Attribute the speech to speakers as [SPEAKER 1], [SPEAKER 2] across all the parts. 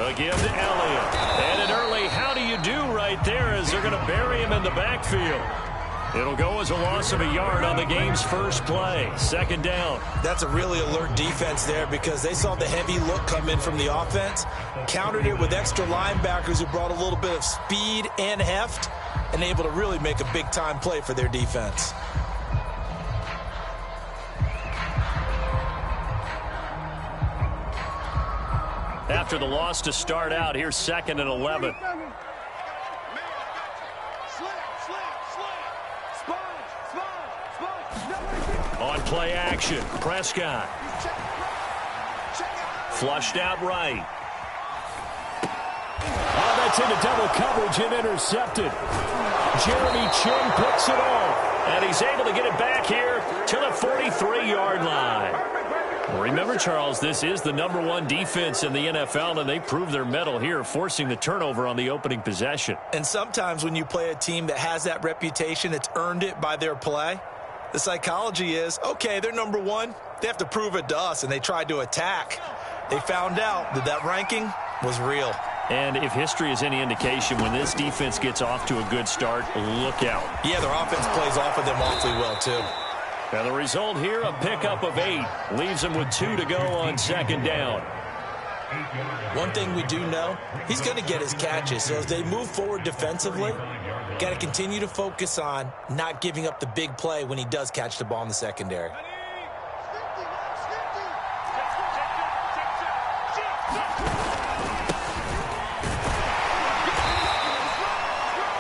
[SPEAKER 1] A give to Elliott. And an early how do you do right there as they're going to bury him in the backfield. It'll go as a loss of a yard on the game's first play. Second down.
[SPEAKER 2] That's a really alert defense there because they saw the heavy look come in from the offense, countered it with extra linebackers who brought a little bit of speed and heft, and able to really make a big-time play for their defense.
[SPEAKER 1] After the loss to start out, here's 2nd and 11. On play action, Prescott. Flushed out right.
[SPEAKER 3] Oh, that's into double coverage and intercepted. Jeremy Chin picks it off.
[SPEAKER 1] And he's able to get it back here to the 43-yard line. Remember, Charles, this is the #1 defense in the NFL, and they proved their mettle here, forcing the turnover on the opening possession.
[SPEAKER 2] And sometimes when you play a team that has that reputation, it's earned it by their play. The psychology is, okay, they're #1. They have to prove it to us, and they tried to attack. They found out that that ranking was real.
[SPEAKER 1] And if history is any indication, when this defense gets off to a good start, look out.
[SPEAKER 2] Yeah, their offense plays off of them awfully well, too.
[SPEAKER 1] Now the result here, a pickup of 8. Leaves him with 2 to go on 2nd down.
[SPEAKER 2] One thing we do know, he's going to get his catches. So as they move forward defensively, got to continue to focus on not giving up the big play when he does catch the ball in the secondary.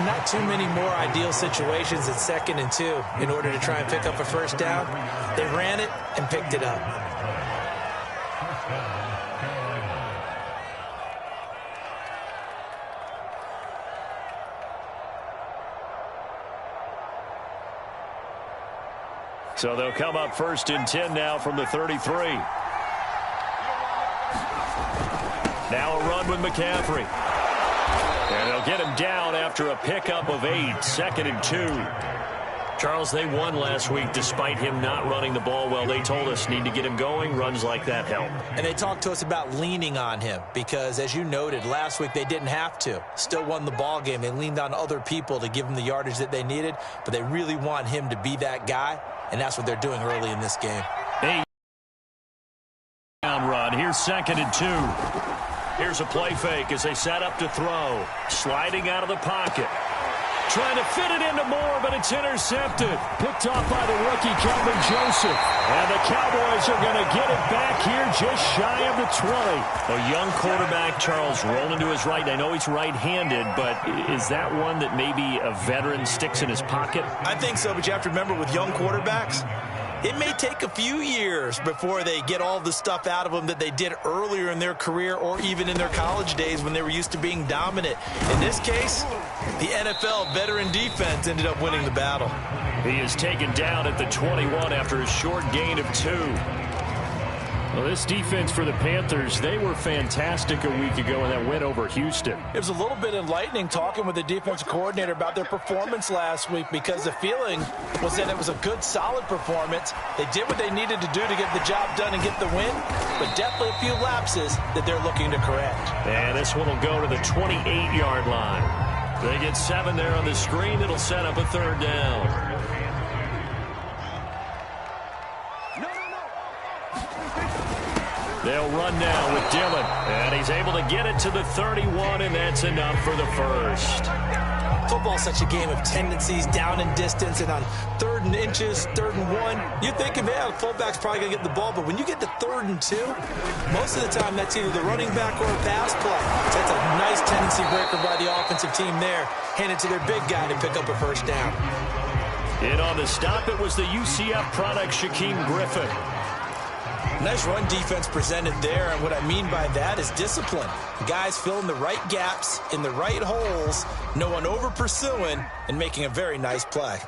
[SPEAKER 2] Not too many more ideal situations at 2nd and 2 in order to try and pick up a first down. They ran it and picked it up.
[SPEAKER 1] So they'll come up 1st and 10 now from the 33. Now a run with McCaffrey. And they'll get him down after a pickup of 8, 2nd and 2. Charles, they won last week despite him not running the ball well. They told us need to get him going. Runs like that help.
[SPEAKER 2] And they talked to us about leaning on him because, as you noted, last week they didn't have to. Still won the ball game. They leaned on other people to give them the yardage that they needed, but they really want him to be that guy, and that's what they're doing early in this game.
[SPEAKER 1] Hey, down run. Here's 2nd and 2. Here's a play fake as they set up to throw. Sliding out of the pocket. Trying to fit it into Moore, but it's intercepted.
[SPEAKER 3] Picked off by the rookie, Kelvin Joseph.
[SPEAKER 1] And the Cowboys are going to get it back here just shy of the 20. A young quarterback, Charles, rolling to his right. I know he's right-handed, but is that one that maybe a veteran sticks in his pocket?
[SPEAKER 2] I think so, but you have to remember with young quarterbacks, it may take a few years before they get all the stuff out of them that they did earlier in their career or even in their college days when they were used to being dominant. In this case, the NFL veteran defense ended up winning the battle.
[SPEAKER 1] He is taken down at the 21 after a short gain of 2.
[SPEAKER 3] Well, this defense for the Panthers, they were fantastic a week ago in that win over Houston.
[SPEAKER 2] It was a little bit enlightening talking with the defensive coordinator about their performance last week because the feeling was that it was a good, solid performance. They did what they needed to do to get the job done and get the win, but definitely a few lapses that they're looking to correct.
[SPEAKER 1] And this one will go to the 28-yard line. They get 7 there on the screen. It'll set up a 3rd down. They'll run now with Dillon. And he's able to get it to the 31, and that's enough for the first.
[SPEAKER 2] Football's such a game of tendencies, down and distance, and on 3rd and inches, 3rd and 1, you think, man, the fullback's probably going to get the ball, but when you get to 3rd and 2, most of the time that's either the running back or a pass play. So that's a nice tendency breaker by the offensive team there, handed to their big guy to pick up a first down.
[SPEAKER 1] In on the stop, it was the UCF product, Shaquem Griffin.
[SPEAKER 2] Nice run defense presented there, and what I mean by that is discipline. Guys filling the right gaps in the right holes, no one over pursuing, and making a very nice play.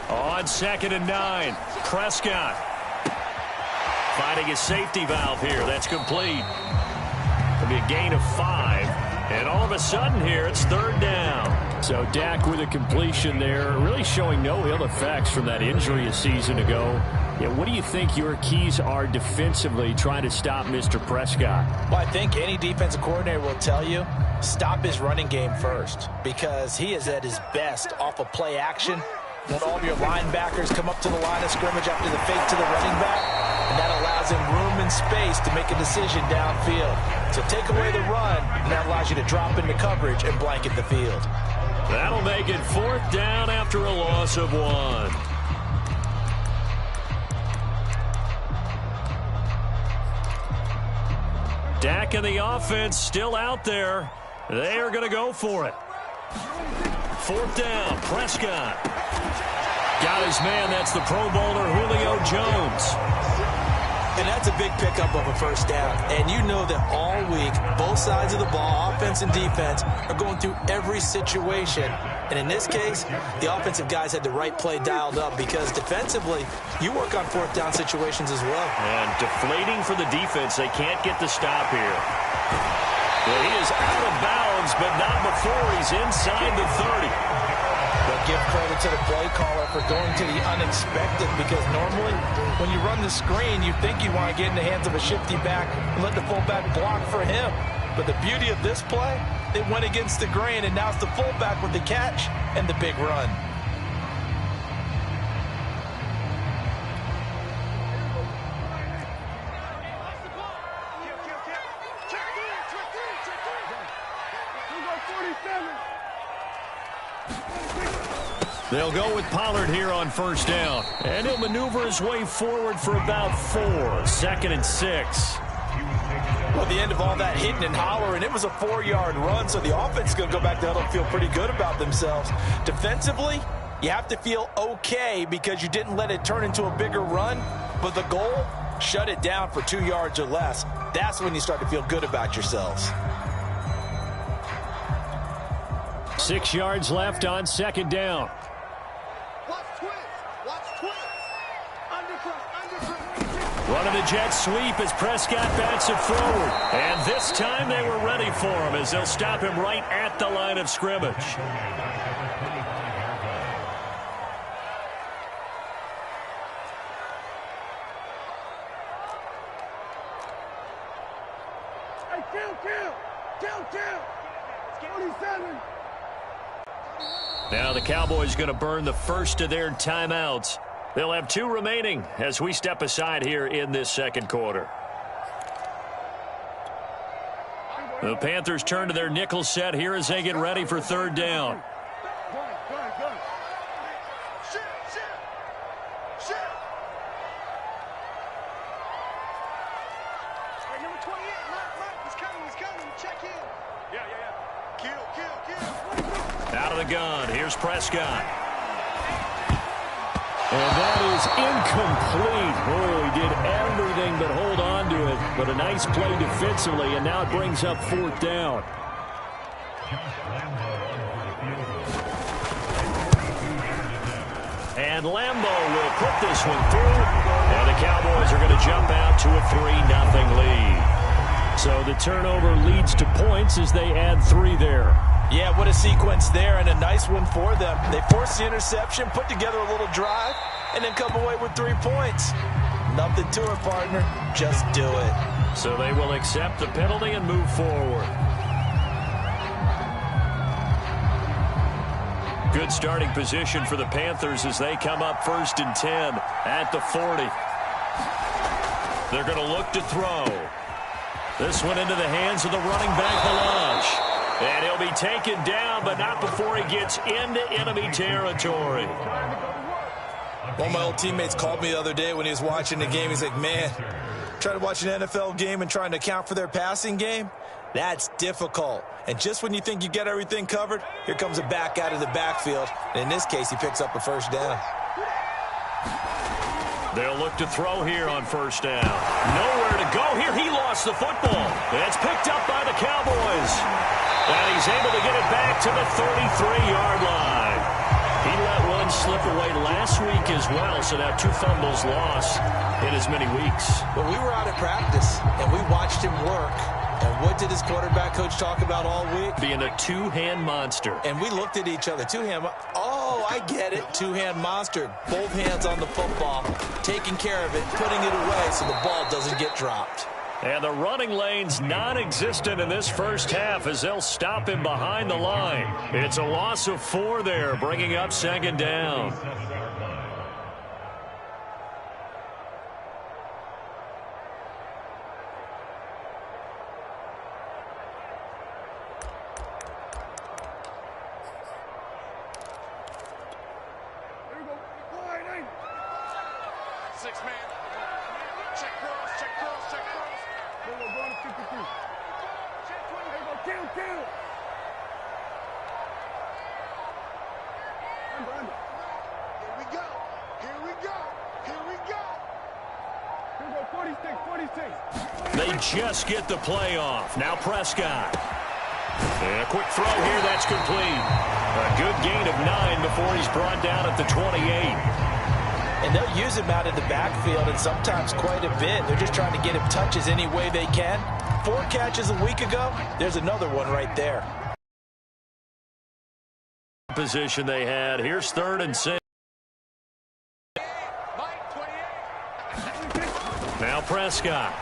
[SPEAKER 1] On 2nd and 9, Prescott finding a safety valve here. That's complete. It'll be a gain of 5, and all of a sudden here it's 3rd down.
[SPEAKER 3] So Dak with a completion there, really showing no ill effects from that injury a season ago. Yeah, what do you think your keys are defensively trying to stop Mr. Prescott?
[SPEAKER 2] Well, I think any defensive coordinator will tell you, stop his running game first, because he is at his best off of play action. Let all of your linebackers come up to the line of scrimmage after the fake to the running back, and that allows him room and space to make a decision downfield. So take away the run, and that allows you to drop into coverage and blanket the field.
[SPEAKER 1] That'll make it 4th down after a loss of 1. Dak and the offense still out there. They are going to go for it. 4th down, Prescott. Got his man, that's the Pro Bowler Julio Jones.
[SPEAKER 2] And that's a big pickup of a first down. And you know that all week, both sides of the ball, offense and defense, are going through every situation. And in this case, the offensive guys had the right play dialed up because defensively, you work on 4th down situations as well.
[SPEAKER 1] And deflating for the defense. They can't get the stop here. Well, he is out of bounds, but not before he's inside the 30.
[SPEAKER 2] But give credit to the play caller for going to the unexpected, because normally when you run the screen, you think you want to get in the hands of a shifty back and let the fullback block for him. But the beauty of this play, they went against the grain, and now it's the fullback with the catch and the big run.
[SPEAKER 1] They'll go with Pollard here on 1st down. And he'll maneuver his way forward for about 4. 2nd and 6.
[SPEAKER 2] Well, the end of all that hitting and hollering, it was a 4-yard run, so the offense is going to go back to huddle and feel pretty good about themselves. Defensively, you have to feel okay because you didn't let it turn into a bigger run, but the goal, shut it down for 2 yards or less. That's when you start to feel good about yourselves.
[SPEAKER 3] 6 yards left on 2nd down.
[SPEAKER 1] Running a jet sweep as Prescott bats it forward. And this time they were ready for him as they'll stop him right at the line of scrimmage.
[SPEAKER 4] Hey, kill. 47.
[SPEAKER 1] Now the Cowboys going to burn the first of their timeouts. They'll have 2 remaining as we step aside here in this 2nd quarter. The Panthers turn to their nickel set here as they get ready for 3rd down.
[SPEAKER 4] Hey, number 28, he's coming. Check in. Yeah. Kill.
[SPEAKER 1] Out of the gun, here's Prescott.
[SPEAKER 3] And that is incomplete. Oh, he did everything but hold on to it. But a nice play defensively, and now it brings up 4th down.
[SPEAKER 1] And Lambo will put this one through. And the Cowboys are going to jump out to a 3-0 lead.
[SPEAKER 3] So the turnover leads to points as they add 3 there.
[SPEAKER 2] Yeah, what a sequence there, and a nice one for them. They forced the interception, put together a little drive, and then come away with 3 points. Nothing to it, partner. Just do it.
[SPEAKER 1] So they will accept the penalty and move forward. Good starting position for the Panthers as they come up 1st and 10 at the 40. They're going to look to throw. This one into the hands of the running back, Melange. And he'll be taken down, but not before he gets into enemy territory.
[SPEAKER 2] One of my old teammates called me the other day when he was watching the game. He's like, man, trying to watch an NFL game and trying to account for their passing game, that's difficult. And just when you think you get everything covered, here comes a back out of the backfield. And in this case, he picks up a 1st down.
[SPEAKER 1] They'll look to throw here on 1st down. Nowhere to go here. He lost the football. It's picked up by the Cowboys. And he's able to get it back to the 33-yard line. He let one slip away last week as well, so now 2 fumbles lost in as many weeks.
[SPEAKER 2] Well, we were out at practice, and we watched him work. And what did his quarterback coach talk about all week?
[SPEAKER 1] Being a 2-hand monster.
[SPEAKER 2] And we looked at each other. 2-hand. Oh, I get it. Two-hand monster. Both hands on the football. Taking care of it, putting it away so the ball doesn't get dropped.
[SPEAKER 1] And the running lane's non-existent in this first half as they'll stop him behind the line. It's a loss of 4 there, bringing up second down. They just get the play off. Now Prescott. And a quick throw here. That's complete. A good gain of 9 before he's brought down at the 28.
[SPEAKER 2] And they'll use him out in the backfield, and sometimes quite a bit. They're just trying to get him touches any way they can. 4 catches a week ago. There's another one right there.
[SPEAKER 1] Position they had. Here's 3rd and 6. Now Prescott.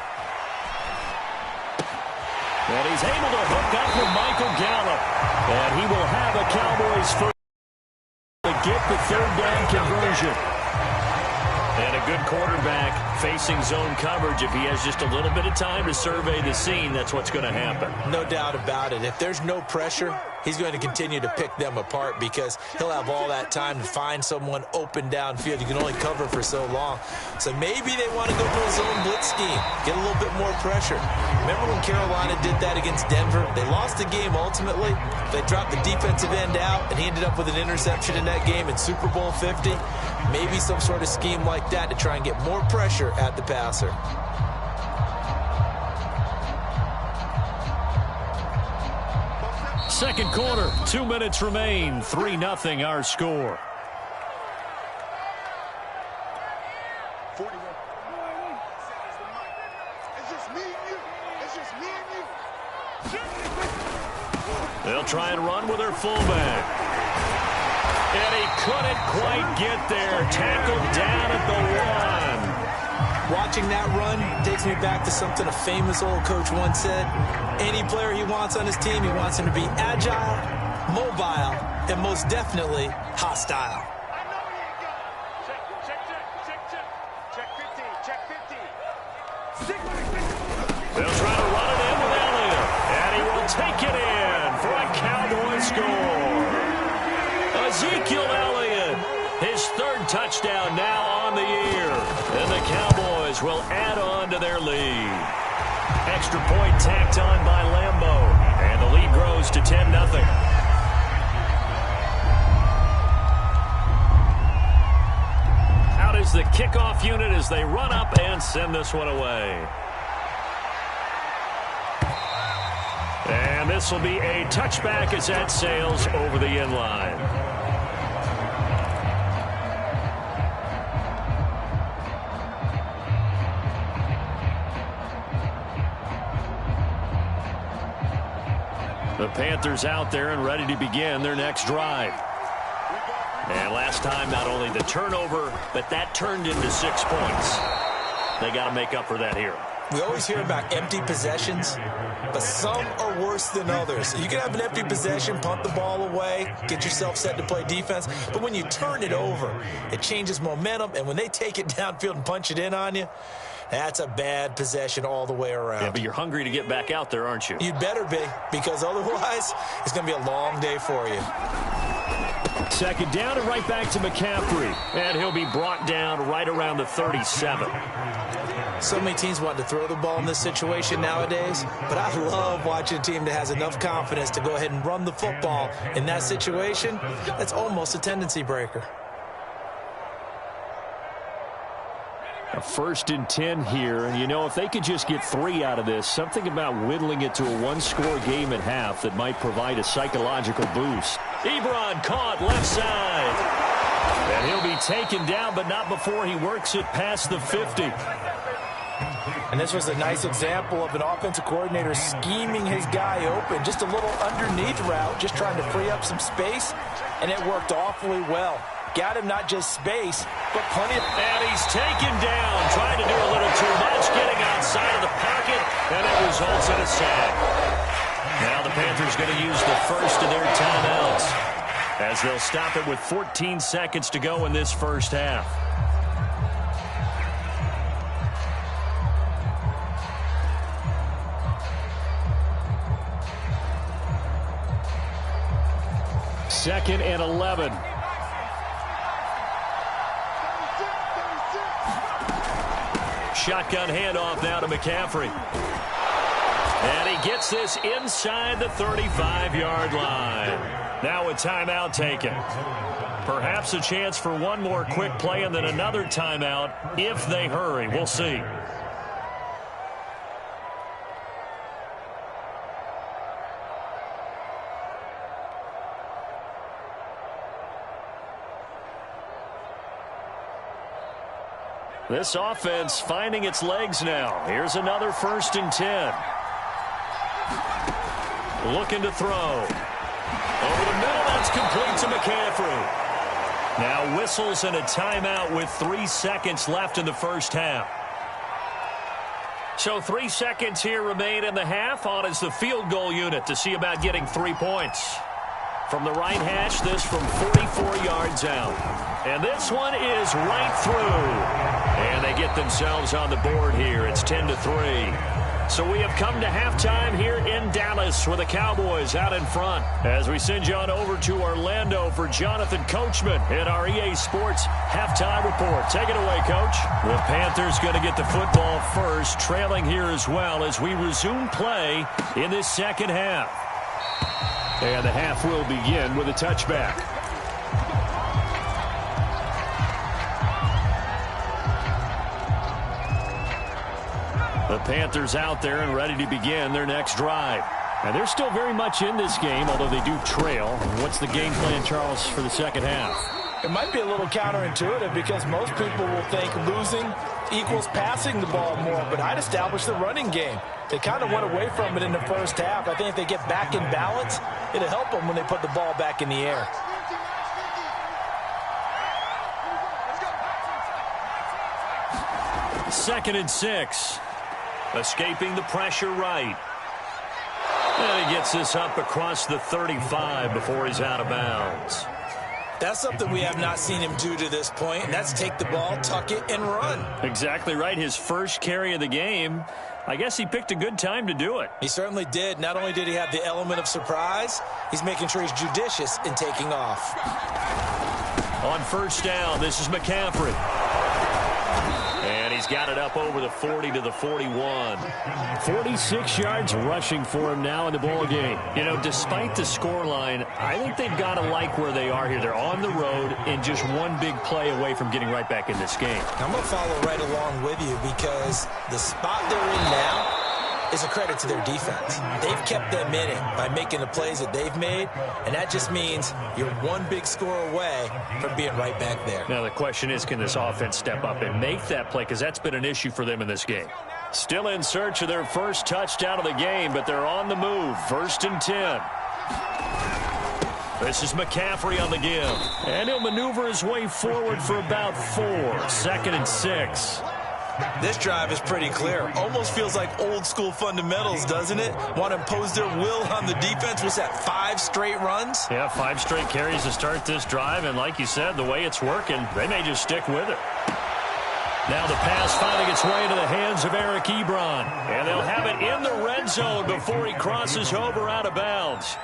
[SPEAKER 1] And he's able to hook up with Michael Gallup. And he will have a Cowboys first to get the 3rd down conversion. And a good quarterback facing zone coverage. If he has just a little bit of time to survey the scene, that's what's going to happen.
[SPEAKER 2] No doubt about it. If there's no pressure, he's going to continue to pick them apart because he'll have all that time to find someone open downfield. You can only cover for so long. So maybe they want to go to a zone blitz scheme, get a little bit more pressure. Remember when Carolina did that against Denver? They lost the game ultimately. They dropped the defensive end out, and he ended up with an interception in that game in Super Bowl 50. Maybe some sort of scheme like that to try and get more pressure at the passer.
[SPEAKER 1] Second quarter, 2 minutes remain. 3-0 our score.
[SPEAKER 4] 41. It's just me and you. It's just me and you.
[SPEAKER 1] They'll try and run with their fullback. And he couldn't quite get there. Tackled down at the 1.
[SPEAKER 2] Watching that run takes me back to something a famous old coach once said. Any player he wants on his team, he wants him to be agile, mobile, and most definitely hostile.
[SPEAKER 4] I know he ain't got it. Check 50. Check 50.
[SPEAKER 1] They'll try to run it in with Elliott. And he will take it in for a Cowboy score. Ezekiel Elliott, his 3rd touchdown now on the year. And the Cowboys will add on to their lead. Extra point tacked on by Lambeau. And the lead grows to 10-0. Out is the kickoff unit as they run up and send this one away. And this will be a touchback as that sails over the end line. The Panthers out there and ready to begin their next drive. And last time, not only the turnover, but that turned into 6 points. They got to make up for that here.
[SPEAKER 2] We always hear about empty possessions, but some are worse than others. You can have an empty possession, punt the ball away, get yourself set to play defense, but when you turn it over, it changes momentum, and when they take it downfield and punch it in on you, that's a bad possession all the way around.
[SPEAKER 1] Yeah, but you're hungry to get back out there, aren't you?
[SPEAKER 2] You'd better be, because otherwise it's going to be a long day for you.
[SPEAKER 3] Second down and right back to McCaffrey.
[SPEAKER 1] And he'll be brought down right around the 37.
[SPEAKER 2] So many teams want to throw the ball in this situation nowadays, but I love watching a team that has enough confidence to go ahead and run the football in that situation. That's almost a tendency breaker.
[SPEAKER 3] A 1st and 10 here, and you know, if they could just get 3 out of this, something about whittling it to a 1-score game at half that might provide a psychological boost.
[SPEAKER 1] Ebron caught left side. And he'll be taken down, but not before he works it past the 50.
[SPEAKER 2] And this was a nice example of an offensive coordinator scheming his guy open. Just a little underneath route, just trying to free up some space, and it worked awfully well. Got him not just space, but plenty of...
[SPEAKER 1] And he's taken down, trying to do a little too much, getting outside of the pocket, and it results in a sack. Now the Panthers going to use the first of their timeouts, as they'll stop it with 14 seconds to go in this first half.
[SPEAKER 3] Second and 11.
[SPEAKER 1] Shotgun handoff now to McCaffrey. And he gets this inside the 35-yard line. Now a timeout taken. Perhaps a chance for one more quick play and then another timeout if they hurry. We'll see. This offense finding its legs now. Here's another 1st and 10. Looking to throw. Over the middle, that's complete to McCaffrey. Now whistles and a timeout with 3 seconds left in the first half. So 3 seconds here remain in the half. On is the field goal unit to see about getting 3 points. From the right hash, this from 44 yards out. And this one is right through. And they get themselves on the board here. It's 10-3. So we have come to halftime here in Dallas with the Cowboys out in front. As we send you on over to Orlando for Jonathan Coachman in our EA Sports Halftime Report. Take it away, Coach. The Panthers going to get the football first, trailing here as well as we resume play in this second half.
[SPEAKER 3] And the half will begin with a touchback.
[SPEAKER 1] The Panthers out there and ready to begin their next drive.
[SPEAKER 3] And they're still very much in this game, although they do trail. What's the game plan, Charles, for the second half?
[SPEAKER 2] It might be a little counterintuitive because most people will think losing equals passing the ball more, but I'd establish the running game. They kind of went away from it in the first half. I think if they get back in balance, it'll help them when they put the ball back in the air.
[SPEAKER 1] Second and 6. Escaping the pressure right. And he gets this up across the 35 before he's out of bounds.
[SPEAKER 2] That's something we have not seen him do to this point, and that's take the ball, tuck it, and run.
[SPEAKER 1] Exactly right. His first carry of the game. I guess he picked a good time to do it.
[SPEAKER 2] He certainly did. Not only did he have the element of surprise, he's making sure he's judicious in taking off.
[SPEAKER 1] On first down, this is McCaffrey. And he's got it up over the 40 to the 41.
[SPEAKER 3] 46 yards rushing for him now in the ball game.
[SPEAKER 1] You know, despite the scoreline, I think they've got to like where they are here. They're on the road and just one big play away from getting right back in this game.
[SPEAKER 2] I'm going to follow right along with you because the spot they're in now is a credit to their defense. They've kept them in it by making the plays that they've made, and that just means you're one big score away from being right back there.
[SPEAKER 1] Now the question is, can this offense step up and make that play? Because that's been an issue for them in this game. Still in search of their first touchdown of the game, but they're on the move. 1st and 10. This is McCaffrey on the give. And he'll maneuver his way forward for about 4. 2nd and 6.
[SPEAKER 2] This drive is pretty clear. Almost feels like old school fundamentals, doesn't it? Want to impose their will on the defense. Was that 5 straight runs?
[SPEAKER 1] Yeah, 5 straight carries to start this drive. And like you said, the way it's working, they may just stick with it. Now the pass finding its way into the hands of Eric Ebron. And they'll have it in the red zone before he crosses over out of bounds.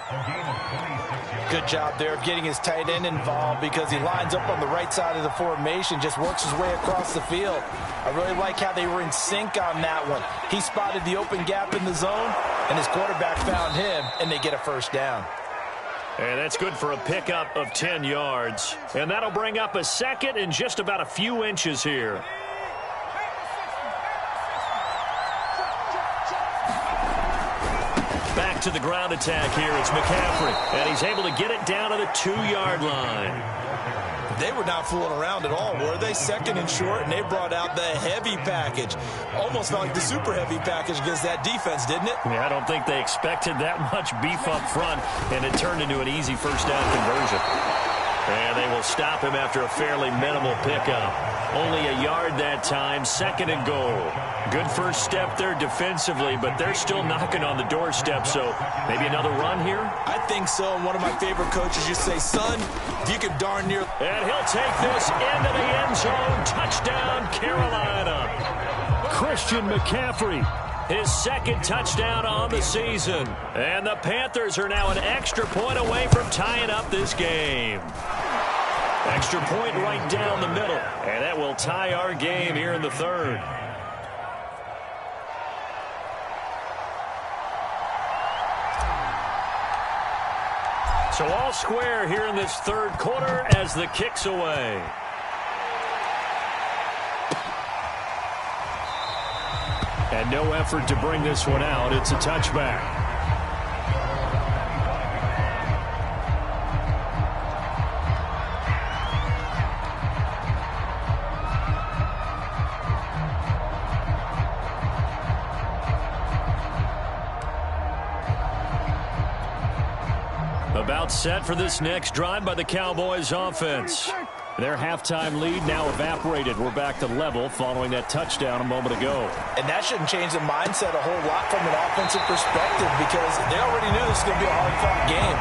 [SPEAKER 2] Good job there of getting his tight end involved because he lines up on the right side of the formation, just works his way across the field. I really like how they were in sync on that one. He spotted the open gap in the zone, and his quarterback found him, and they get a first down.
[SPEAKER 1] And that's good for a pickup of 10 yards. And that'll bring up a second and just about a few inches here. Back to the ground attack here. It's McCaffrey. And he's able to get it down to the 2-yard line.
[SPEAKER 2] They were not fooling around at all, were they? Second and short, and they brought out the heavy package. Almost felt like the super heavy package against that defense, didn't it?
[SPEAKER 3] Yeah, I don't think they expected that much beef up front, and it turned into an easy first down conversion. And they will stop him after a fairly minimal pickup. Only a yard that time, second and goal. Good first step there defensively, but they're still knocking on the doorstep, so maybe another run here?
[SPEAKER 2] I think so, and one of my favorite coaches used to say, son, if you can darn near...
[SPEAKER 3] And he'll take this into the end zone. Touchdown, Carolina. Christian McCaffrey. His second touchdown on the season. And the Panthers are now an extra point away from tying up this game. Extra point right down the middle. And that will tie our game here in the third. So all square here in this third quarter as the kick's away. And no effort to bring this one out. It's a touchback. About set for this next drive by the Cowboys offense. Their halftime lead now evaporated. We're back to level following that touchdown a moment ago.
[SPEAKER 2] And that shouldn't change the mindset a whole lot from an offensive perspective because they already knew this was going to be a hard-fought game.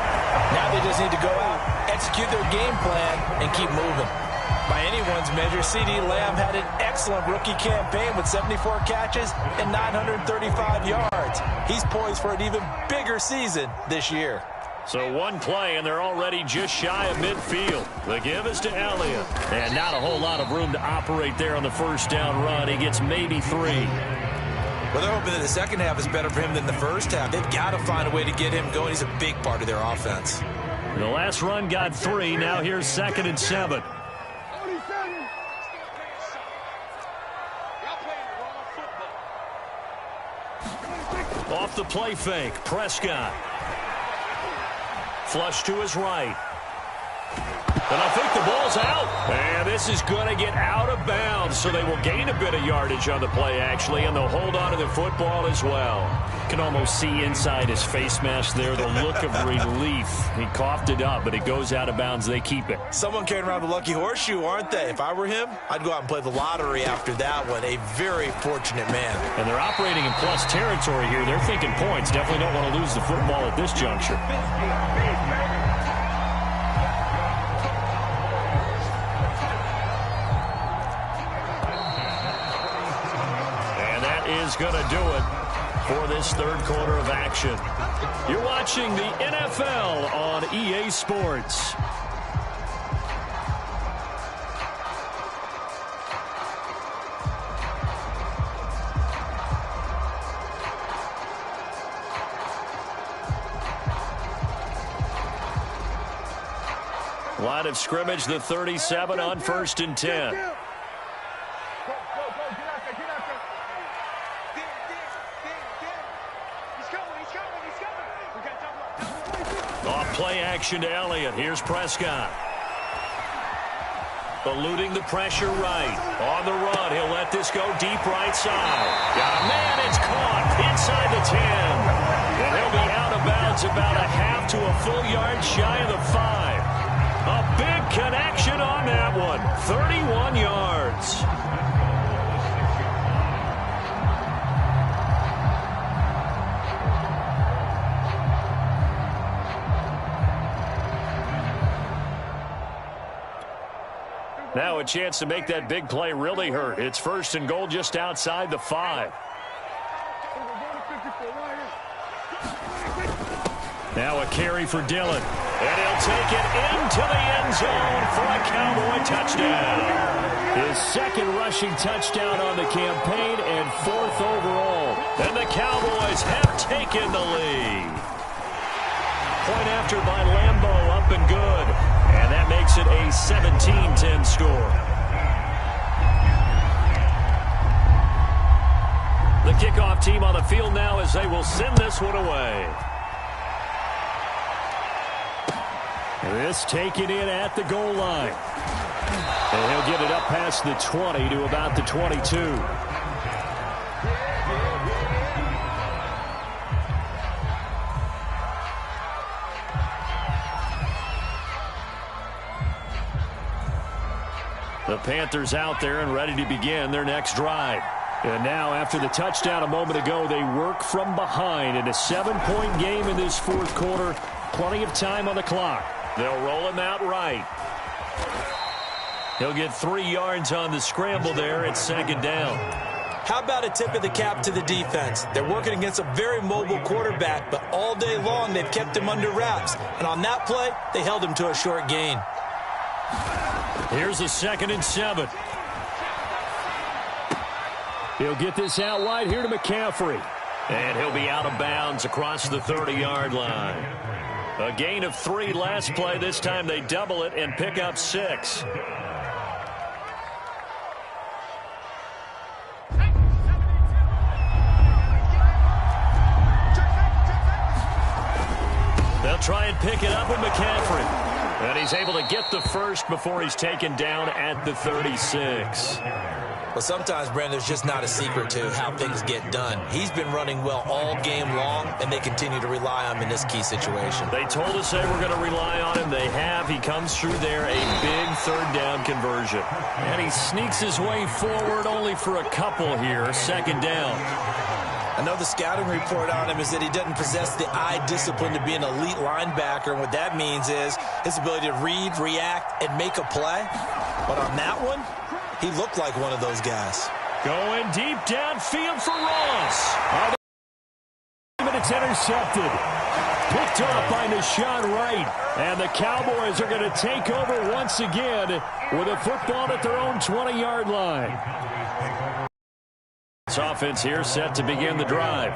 [SPEAKER 2] Now they just need to go out, execute their game plan, and keep moving. By anyone's measure, C.D. Lamb had an excellent rookie campaign with 74 catches and 935 yards. He's poised for an even bigger season this year.
[SPEAKER 3] So one play, and they're already just shy of midfield. The give is to Elliott. And not a whole lot of room to operate there on the first down run. He gets maybe 3.
[SPEAKER 2] Well, they're hoping that the second half is better for him than the first half. They've got to find a way to get him going. He's a big part of their offense.
[SPEAKER 3] The last run got 3. Now here's 2nd and 7. Off the play fake, Prescott. Flush to his right. And I think the ball's out. And this is going to get out of bounds, so they will gain a bit of yardage on the play, actually, and they'll hold on to the football as well. Can almost see inside his face mask there the look of relief. He coughed it up, but it goes out of bounds. They keep it.
[SPEAKER 2] Someone carrying around the lucky horseshoe, aren't they? If I were him, I'd go out and play the lottery after that one. A very fortunate man.
[SPEAKER 3] And they're operating in plus territory here. They're thinking points. Definitely don't want to lose the football at this juncture. Is going to do it for this third quarter of action. You're watching the NFL on EA Sports. Line of scrimmage, the 37 on 1st and 10. Play action to Elliott. Here's Prescott. Eluding the pressure right. On the run, he'll let this go deep right side. Got a man, it's caught inside the 10. And he'll be out of bounds about a half to a full yard shy of the 5. A big connection on that one. 31 yards. Now a chance to make that big play really hurt. It's 1st and goal just outside the 5. Now a carry for Dillon. And he'll take it into the end zone for a Cowboy touchdown. His second rushing touchdown on the campaign and 4th overall. And the Cowboys have taken the lead. Point after by Lambeau, up and good. And that makes it a 17-10 score. The kickoff team on the field now as they will send this one away. This taken in at the goal line. get it up past the 20 to about the 22. The Panthers out there and ready to begin their next drive. And now, after the touchdown a moment ago, they work from behind in a 7-point game in this fourth quarter. Plenty of time on the clock. They'll roll him out right. He'll get 3 yards on the scramble there. It's second down.
[SPEAKER 2] How about a tip of the cap to the defense? They're working against a very mobile quarterback, but all day long they've kept him under wraps. And on that play, they held him to a short gain.
[SPEAKER 3] Here's a 2nd and 7. He'll get this out wide here to McCaffrey.
[SPEAKER 1] And he'll be out of bounds across the 30-yard line. A gain of 3 last play. This time they double it and pick up 6. They'll try and pick it up with McCaffrey. And he's able to get the first before he's taken down at the 36.
[SPEAKER 2] Well, sometimes, Brandon, there's just not a secret to how things get done. He's been running well all game long, and they continue to rely on him in this key situation.
[SPEAKER 1] They told us they were going to rely on him. They have. He comes through there, a big 3rd down conversion.
[SPEAKER 3] And he sneaks his way forward only for a couple here. 2nd down.
[SPEAKER 2] I know the scouting report on him is that he doesn't possess the eye discipline to be an elite linebacker. And what that means is his ability to read, react, and make a play. But on that one, he looked like one of those guys.
[SPEAKER 3] Going deep downfield for Ross. But it's intercepted. Picked off by Nashawn Wright. And the Cowboys are going to take over once again with a football at their own 20-yard line. This offense here set to begin the drive.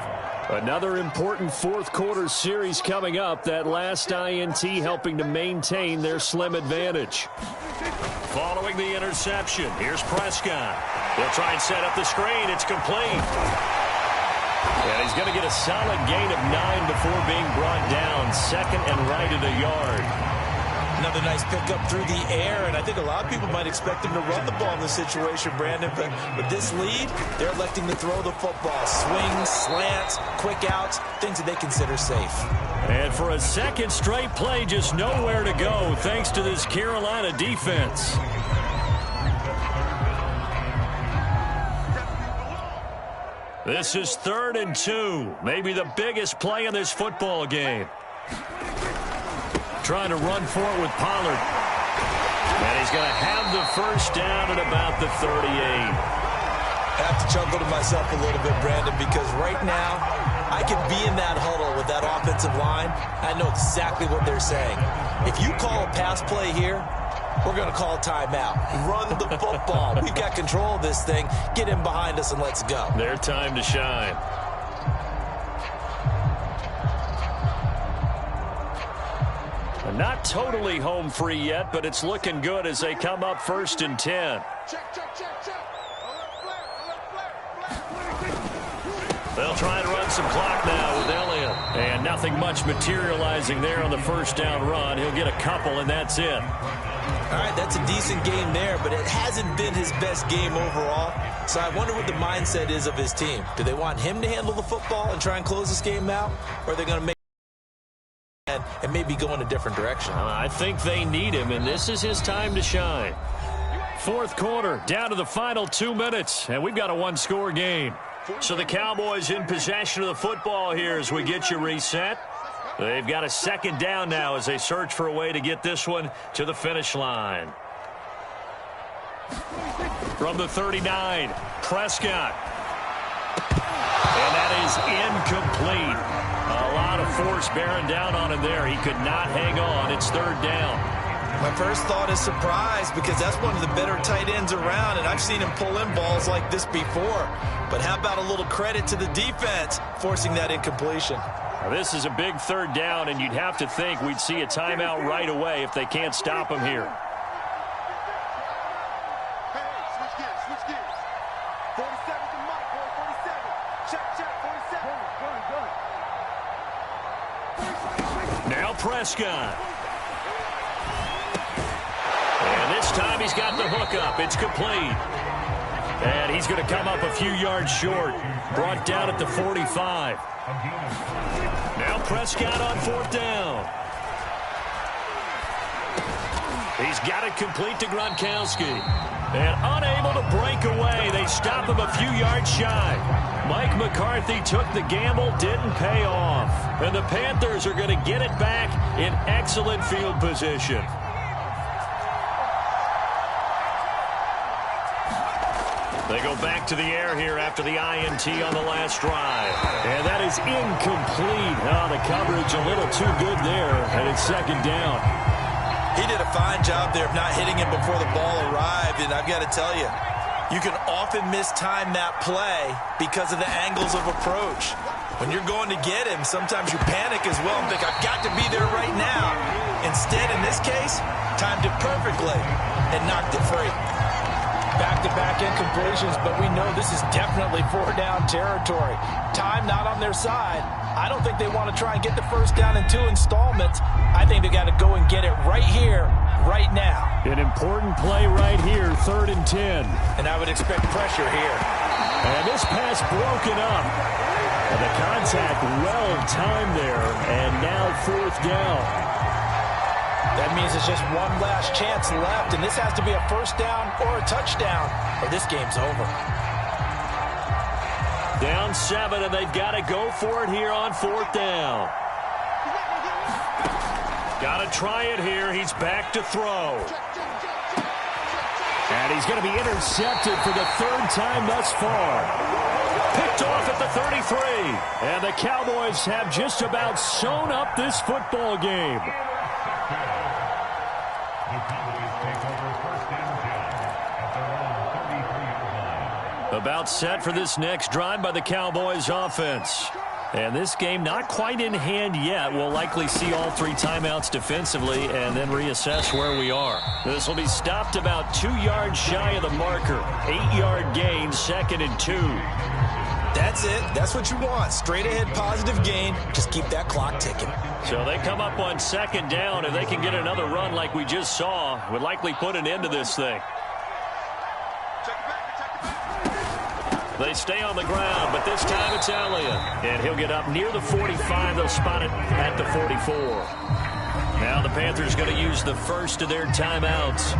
[SPEAKER 3] Another important fourth quarter series coming up. That last INT helping to maintain their slim advantage.
[SPEAKER 1] Following the interception, here's Prescott. He'll try and set up the screen. It's complete. And he's going to get a solid gain of 9 before being brought down. 2nd and right at a yard.
[SPEAKER 2] Another nice pickup through the air, and I think a lot of people might expect him to run the ball in this situation, Brandon, but with this lead, they're electing to throw the football. Swings, slants, quick outs, things that they consider safe.
[SPEAKER 3] And for a 2nd straight play, just nowhere to go thanks to this Carolina defense.
[SPEAKER 1] This is 3rd and 2, maybe the biggest play in this football game.
[SPEAKER 3] Trying to run for it with Pollard.
[SPEAKER 1] And he's going to have the first down at about the 38.
[SPEAKER 2] I have to chuckle to myself a little bit, Brandon, because right now I could be in that huddle with that offensive line. I know exactly what they're saying. If you call a pass play here, we're going to call a timeout. Run the football. We've got control of this thing. Get in behind us and let's go.
[SPEAKER 1] Their time to shine. Not totally home free yet, but it's looking good as they come up 1st and 10. They'll try and run some clock now with Elliott. And nothing much materializing there on the first down run. He'll get a couple, and that's it.
[SPEAKER 2] All right, that's a decent game there, but it hasn't been his best game overall. So I wonder what the mindset is of his team. Do they want him to handle the football and try and close this game out? Or are they going to make and maybe go in a different direction?
[SPEAKER 1] I think they need him, and this is his time to shine.
[SPEAKER 3] Fourth quarter, down to the final 2 minutes, and we've got a one-score game.
[SPEAKER 1] So the Cowboys in possession of the football here as we get you reset. They've got a 2nd down now as they search for a way to get this one to the finish line. From the 39, Prescott. And that is incomplete. A lot of force bearing down on him there. He could not hang on. It's 3rd down.
[SPEAKER 2] My first thought is surprise because that's one of the better tight ends around, and I've seen him pull in balls like this before. But how about a little credit to the defense forcing that incompletion?
[SPEAKER 1] Now, this is a big 3rd down, and you'd have to think we'd see a timeout right away if they can't stop him here. Now Prescott. And this This time he's got the hook up. It's complete. And he's going to come up a few yards short. Brought down at the 45. Now Prescott on 4th down. He's got it complete to Gronkowski. And unable to break away. They stop him a few yards shy. Mike McCarthy took the gamble, didn't pay off. And the Panthers are going to get it back in excellent field position. They go back to the air here after the INT on the last drive.
[SPEAKER 3] And that is incomplete. Oh, the coverage a little too good there, and it's 2nd down.
[SPEAKER 2] He did a fine job there of not hitting him before the ball arrived, and I've got to tell you, you can often mistime that play because of the angles of approach. When you're going to get him, sometimes you panic as well and think, I've got to be there right now. Instead, in this case, timed it perfectly and knocked it free. Back-to-back incompletions, but we know this is definitely 4-down territory. Time not on their side. I don't think they want to try and get the first down in 2 installments. I think they got to go and get it right here, right now.
[SPEAKER 3] An important play right here, 3rd and 10.
[SPEAKER 2] And I would expect pressure here.
[SPEAKER 3] And this pass broken up. And the contact well-timed there, and now 4th down.
[SPEAKER 2] That means it's just one last chance left, and this has to be a first down or a touchdown, or this game's over.
[SPEAKER 1] Down 7, and they've got to go for it here on 4th down. Got to try it here. He's back to throw.
[SPEAKER 3] And he's going to be intercepted for the 3rd time thus far.
[SPEAKER 1] Picked off at the 33.
[SPEAKER 3] And the Cowboys have just about sewn up this football game.
[SPEAKER 1] About set for this next drive by the Cowboys offense. And this game not quite in hand yet. We'll likely see all 3 timeouts defensively and then reassess where we are. This will be stopped about 2 yards shy of the marker. 8-yard gain, 2nd and 2.
[SPEAKER 2] That's it. That's what you want. Straight ahead positive gain. Just keep that clock ticking.
[SPEAKER 1] So they come up on 2nd down. If they can get another run like we just saw, would likely put an end to this thing. They stay on the ground, but this time it's Elliott. And he'll get up near the 45. They'll spot it at the 44. Now the Panthers going to use the first of their timeouts,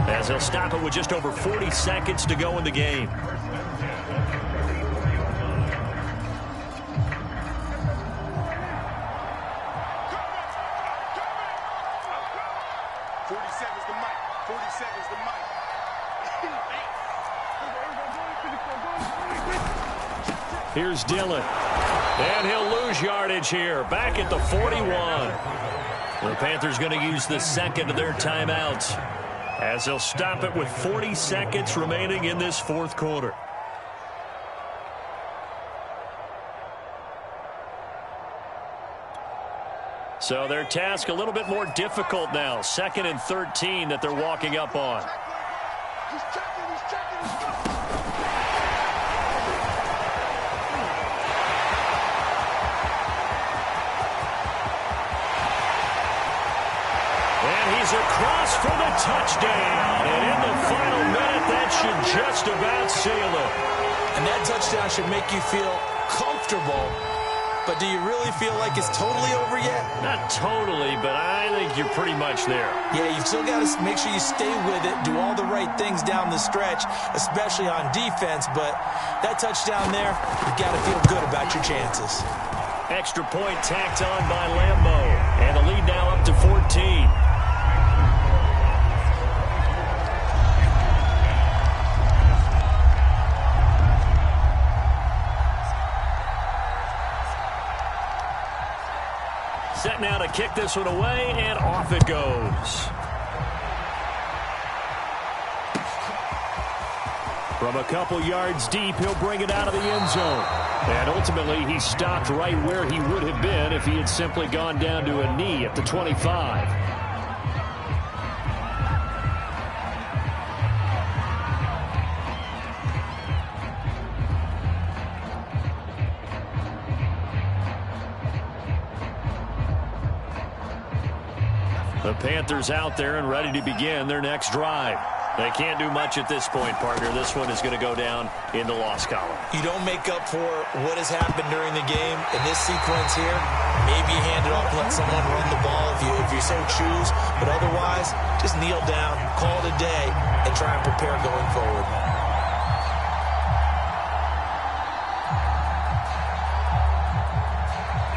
[SPEAKER 1] as they'll stop it with just over 40 seconds to go in the game.
[SPEAKER 3] Here's Dillon.
[SPEAKER 1] And he'll lose yardage here. Back at the 41. The Panthers going to use the 2nd of their timeouts, as they'll stop it with 40 seconds remaining in this 4th quarter. So their task a little bit more difficult now. 2nd and 13 that they're walking up on.
[SPEAKER 4] He's checking.
[SPEAKER 1] He's across for the touchdown. And in the final minute, that should just about seal it.
[SPEAKER 2] And that touchdown should make you feel comfortable. But do you really feel like it's totally over yet?
[SPEAKER 1] Not totally, but I think you're pretty much there.
[SPEAKER 2] Yeah, you've still got to make sure you stay with it, do all the right things down the stretch, especially on defense. But that touchdown there, you've got to feel good about your chances.
[SPEAKER 1] Extra point tacked on by Lambo. And the lead now up to 14. Set now to kick this one away, and off it goes.
[SPEAKER 3] From a couple yards deep, he'll bring it out of the end zone. And ultimately, he stopped right where he would have been if he had simply gone down to a knee at the 25.
[SPEAKER 1] The Panthers out there and ready to begin their next drive. They can't do much at this point, partner. This one is going to go down in the loss column.
[SPEAKER 2] You don't make up for what has happened during the game. In this sequence here, maybe you hand it off and let someone run the ball if you so choose. But otherwise, just kneel down, call it a day, and try and prepare going forward.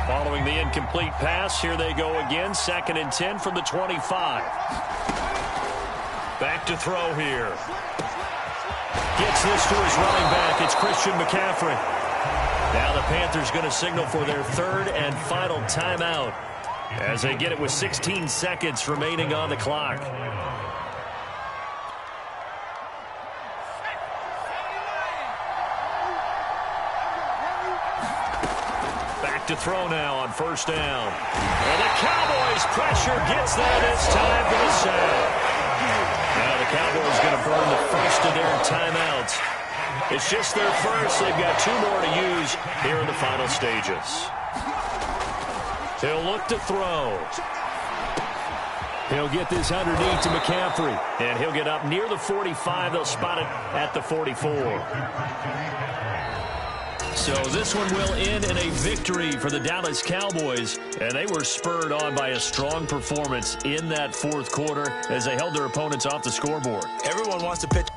[SPEAKER 1] Following the incomplete pass, here they go again. 2nd and 10 from the 25. Back to throw here. Gets this to his running back. It's Christian McCaffrey. Now the Panthers going to signal for their 3rd and final timeout as they get it with 16 seconds remaining on the clock. Back to throw now on 1st down. And the Cowboys pressure gets there this time for the sack. Now the Cowboys going to burn the first of their timeouts. It's just their first. They've got 2 more to use here in the final stages. He'll look to throw. He'll get this underneath to McCaffrey. And he'll get up near the 45. They'll spot it at the 44. So this one will end in a victory for the Dallas Cowboys. And they were spurred on by a strong performance in that 4th quarter as they held their opponents off the scoreboard.
[SPEAKER 2] Everyone wants to pitch.